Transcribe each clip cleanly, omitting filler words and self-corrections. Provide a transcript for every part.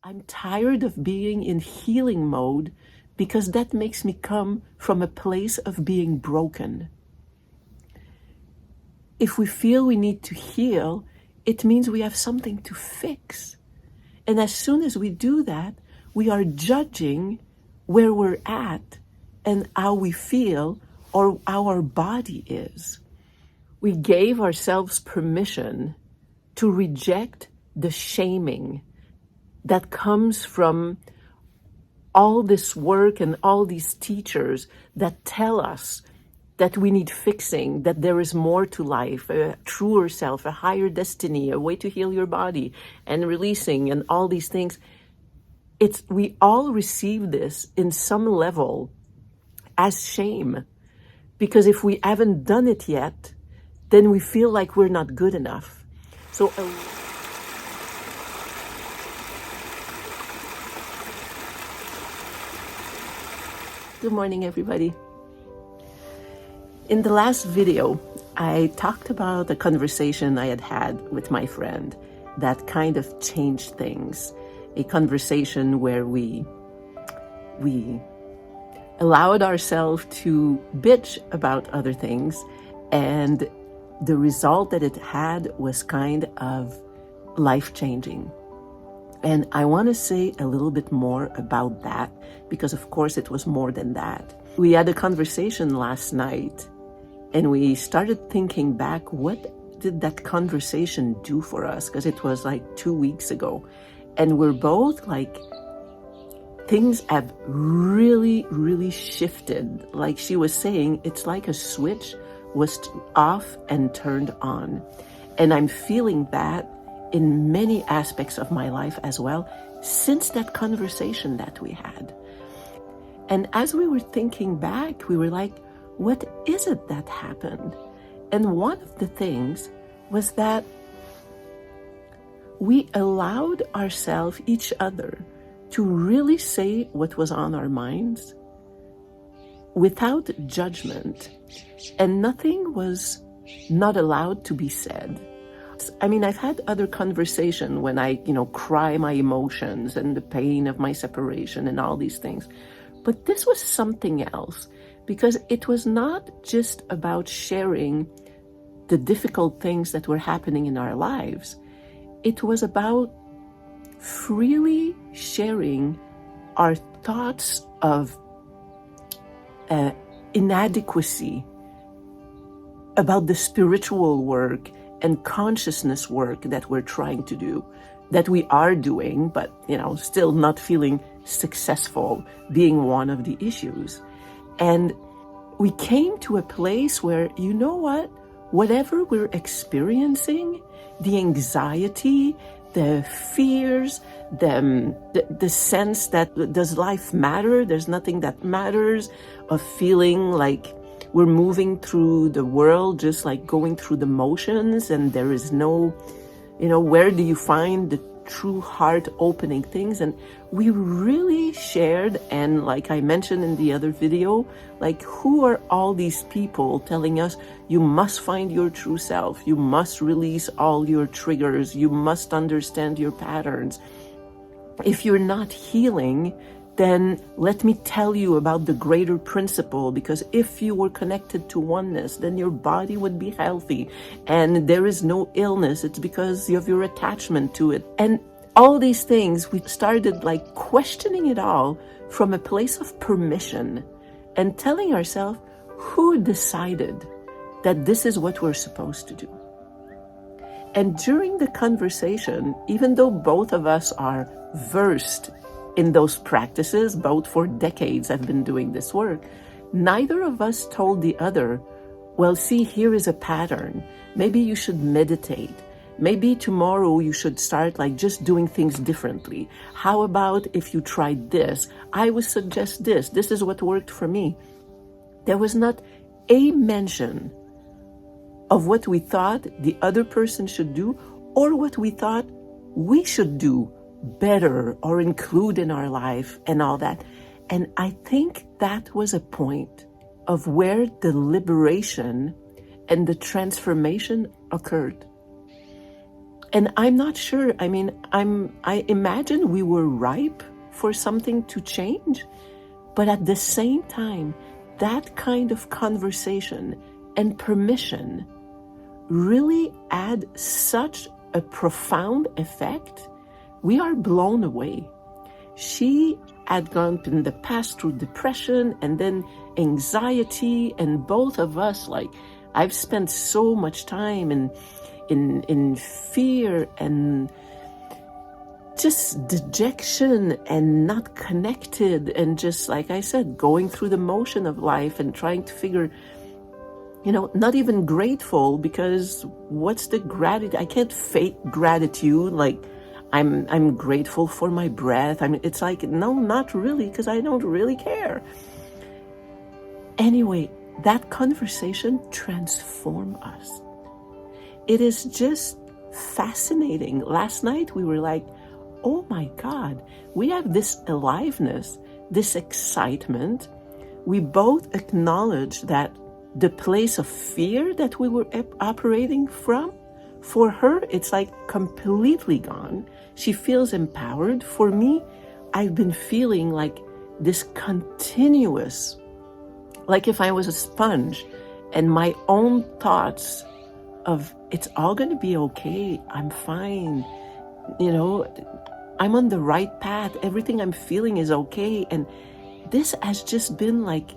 I'm tired of being in healing mode because that makes me come from a place of being broken. If we feel we need to heal, it means we have something to fix. And as soon as we do that, we are judging where we're at and how we feel or how our body is. We gave ourselves permission to reject the shaming that comes from all this work and all these teachers that tell us that we need fixing, that there is more to life, a truer self, a higher destiny, a way to heal your body, and releasing, and all these things. We all receive this in some level as shame, because if we haven't done it yet, then we feel like we're not good enough. So good morning, everybody. In the last video, I talked about a conversation I had had with my friend that kind of changed things. A conversation where we allowed ourselves to bitch about other things, and the result that it had was kind of life-changing. And I want to say a little bit more about that, because of course it was more than that. We had a conversation last night, and we started thinking back, what did that conversation do for us? Because it was like 2 weeks ago. And we're both like, things have really, really shifted. Like she was saying, it's like a switch was off and turned on. And I'm feeling that in many aspects of my life as well, since that conversation that we had. And as we were thinking back, we were like, what is it that happened? And one of the things was that we allowed ourselves, each other, to really say what was on our minds without judgment, and nothing was not allowed to be said. I mean, I've had other conversations when I, cry my emotions and the pain of my separation and all these things. But this was something else, because it was not just about sharing the difficult things that were happening in our lives. It was about freely sharing our thoughts of inadequacy, about the spiritual work and consciousness work that we're trying to do, that we are doing, but, still not feeling successful, being one of the issues. And we came to a place where, whatever we're experiencing, the anxiety, the fears, the sense that does life matter? There's nothing that matters, of feeling like we're moving through the world just like going through the motions, and there is no, where do you find the true heart opening things? And we really shared, and like I mentioned in the other video, like, who are all these people telling us you must find your true self, you must release all your triggers, you must understand your patterns. If you're not healing, then let me tell you about the greater principle, because if you were connected to oneness, then your body would be healthy, and there is no illness. It's because of your attachment to it. And all these things, we started like questioning it all from a place of permission and telling ourselves, who decided that this is what we're supposed to do? And during the conversation, even though both of us are versed in those practices, both for decades I've been doing this work, neither of us told the other, well, see, here is a pattern. Maybe you should meditate. Maybe tomorrow you should start like just doing things differently. How about if you tried this? I would suggest this. This is what worked for me. There was not a mention of what we thought the other person should do, or what we thought we should do better or include in our life and all that. And I think that was a point of where the liberation and the transformation occurred. And I'm not sure, I mean, I imagine we were ripe for something to change, but at the same time, that kind of conversation and permission really add such a profound effect. We are blown away. She had gone in the past through depression and then anxiety, and both of us, like, I've spent so much time in fear and just dejection and not connected, and just, like I said, going through the motion of life and trying to figure, not even grateful, because what's the gratitude? I can't fake gratitude, like I'm grateful for my breath. I mean, it's like, no, not really, because I don't really care. Anyway, that conversation transformed us. It is just fascinating. Last night we were like, oh my God, we have this aliveness, this excitement. We both acknowledge that the place of fear that we were operating from, for her, it's like completely gone. She feels empowered. For me, I've been feeling like this continuous, like if I was a sponge, and my own thoughts of, it's all going to be okay, I'm fine, I'm on the right path, everything I'm feeling is okay. And this has just been like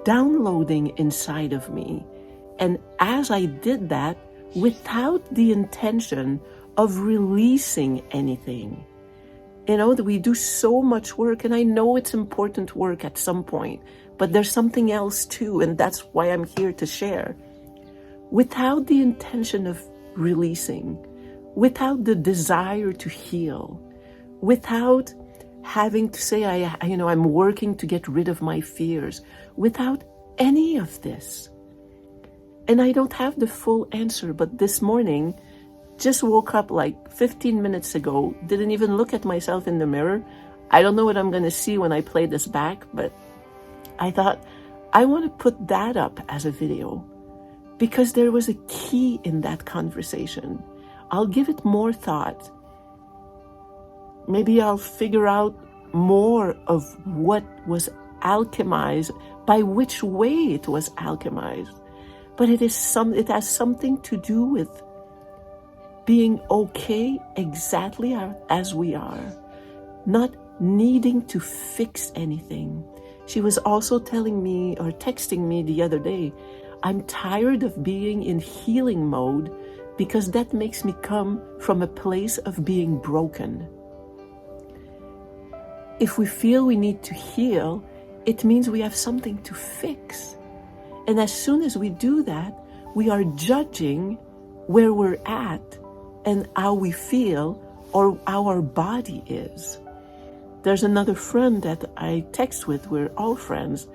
downloading inside of me. And as I did that, without the intention of releasing anything, that we do so much work, and I know it's important work at some point, but there's something else too, and that's why I'm here to share. Without the intention of releasing, without the desire to heal, without having to say, I'm working to get rid of my fears, without any of this. And I don't have the full answer, but this morning, just woke up like 15 minutes ago, didn't even look at myself in the mirror. I don't know what I'm going to see when I play this back, but I thought I want to put that up as a video because there was a key in that conversation. I'll give it more thought. Maybe I'll figure out more of what was alchemized, by which way it was alchemized. But it has something to do with being okay exactly as we are, not needing to fix anything. She was also telling me or texting me the other day, I'm tired of being in healing mode because that makes me come from a place of being broken. If we feel we need to heal, it means we have something to fix. And as soon as we do that, we are judging where we're at and how we feel or how our body is. There's another friend that I text with, we're all friends,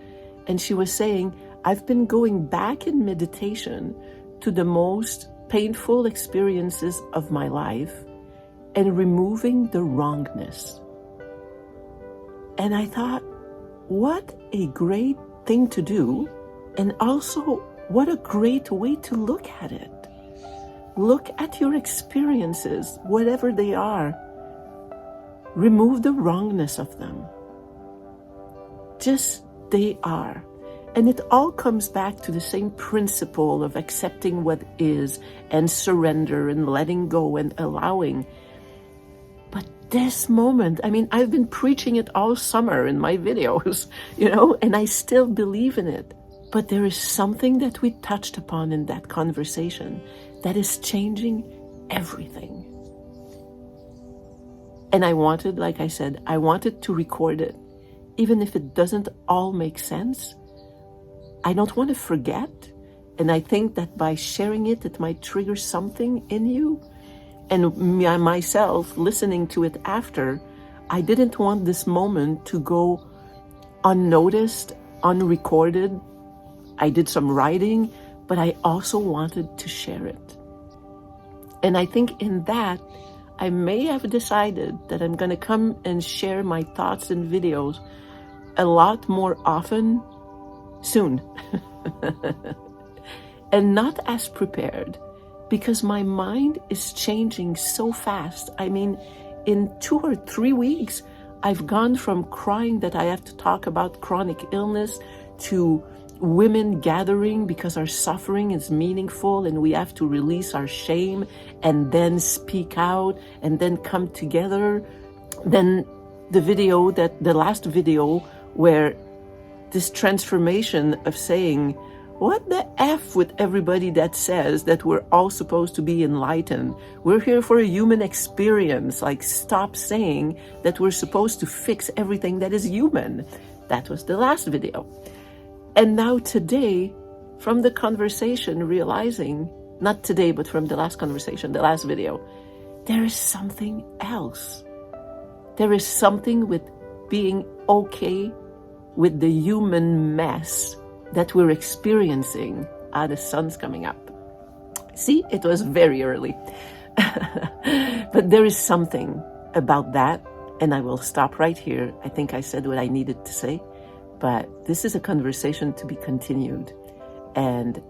and she was saying, I've been going back in meditation to the most painful experiences of my life and removing the wrongness. And I thought, what a great thing to do, and also what a great way to look at it. Look at your experiences, whatever they are. Remove the wrongness of them. Just they are. And it all comes back to the same principle of accepting what is and surrender and letting go and allowing. But this moment, I've been preaching it all summer in my videos, and I still believe in it. But there is something that we touched upon in that conversation that is changing everything. And I wanted, like I said, I wanted to record it. Even if it doesn't all make sense, I don't want to forget. And I think that by sharing it, it might trigger something in you. And myself, listening to it after, I didn't want this moment to go unnoticed, unrecorded. I did some writing, but I also wanted to share it. And I think in that, I may have decided that I'm going to come and share my thoughts and videos a lot more often soon. And not as prepared, because my mind is changing so fast. I mean, in 2 or 3 weeks, I've gone from crying that I have to talk about chronic illness to women gathering because our suffering is meaningful and we have to release our shame and then speak out and then come together. Then the last video where this transformation of saying, what the F with everybody that says that we're all supposed to be enlightened? We're here for a human experience. Like, stop saying that we're supposed to fix everything that is human. That was the last video. And now today, from the conversation, realizing, not today, but from the last conversation, the last video, there is something else. There is something with being okay with the human mess that we're experiencing. The sun's coming up. See, it was very early. But there is something about that, and I will stop right here. I think I said what I needed to say, but this is a conversation to be continued. And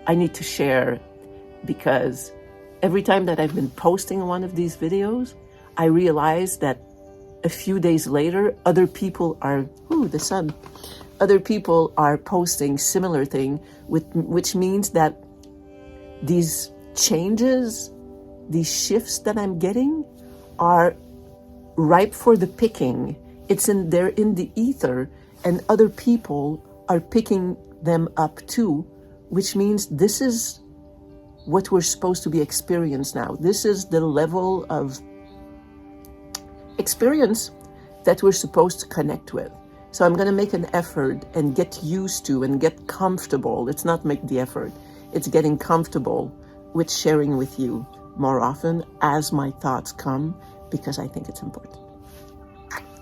I need to share, because every time that I've been posting one of these videos, I realize that a few days later, other people are, the sun. Other people are posting similar thing, which means that these changes, these shifts that I'm getting are ripe for the picking. They're in the ether, and other people are picking them up too, which means this is what we're supposed to be experiencing now. This is the level of experience that we're supposed to connect with. So I'm going to make an effort and get used to and get comfortable. It's not make the effort. It's getting comfortable with sharing with you more often as my thoughts come, because I think it's important.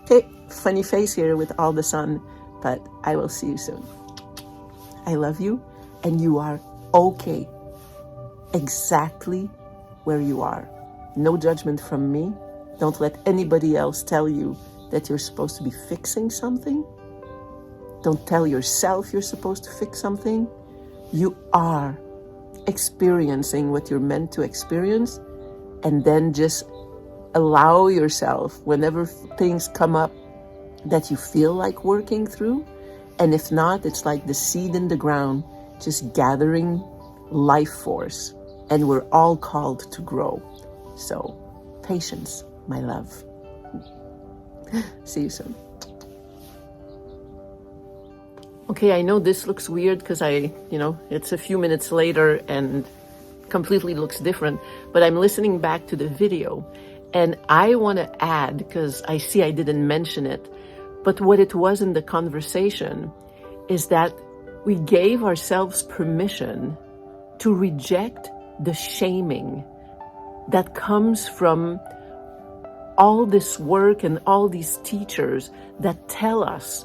Okay, funny face here with all the sun, but I will see you soon. I love you, and you are okay exactly where you are. No judgment from me. Don't let anybody else tell you that you're supposed to be fixing something. Don't tell yourself you're supposed to fix something. You are experiencing what you're meant to experience, and then just allow yourself, whenever things come up that you feel like working through, and if not, it's like the seed in the ground, just gathering life force, and we're all called to grow. So, patience, my love. See you soon. Okay, I know this looks weird because it's a few minutes later and completely looks different, but I'm listening back to the video, and I want to add, because I see I didn't mention it, but what it was in the conversation is that we gave ourselves permission to reject the shaming that comes from all this work and all these teachers that tell us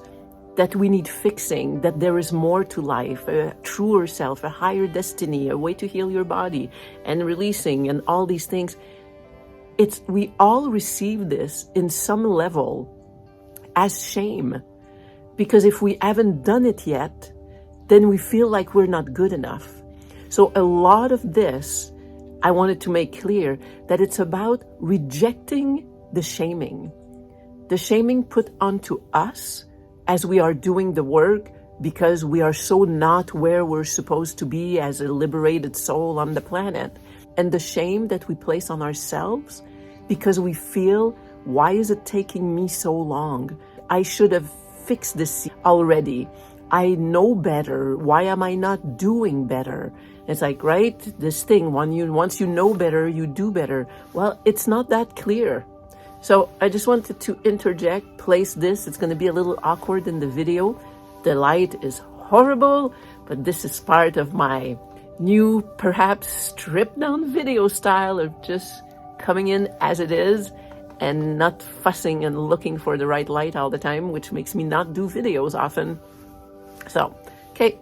that we need fixing, that there is more to life, a truer self, a higher destiny, a way to heal your body, and releasing, and all these things. We all receive this in some level as shame, because if we haven't done it yet, then we feel like we're not good enough. So a lot of this, I wanted to make clear that it's about rejecting the shaming put onto us as we are doing the work, because we are so not where we're supposed to be as a liberated soul on the planet. And the shame that we place on ourselves because we feel, why is it taking me so long? I should have fixed this already. I know better. Why am I not doing better? It's like, right? This thing, once you know better, you do better. Well, it's not that clear. So I just wanted to interject, place this. It's going to be a little awkward in the video. The light is horrible, but this is part of my new, perhaps stripped down video style of just coming in as it is and not fussing and looking for the right light all the time, which makes me not do videos often. So, okay,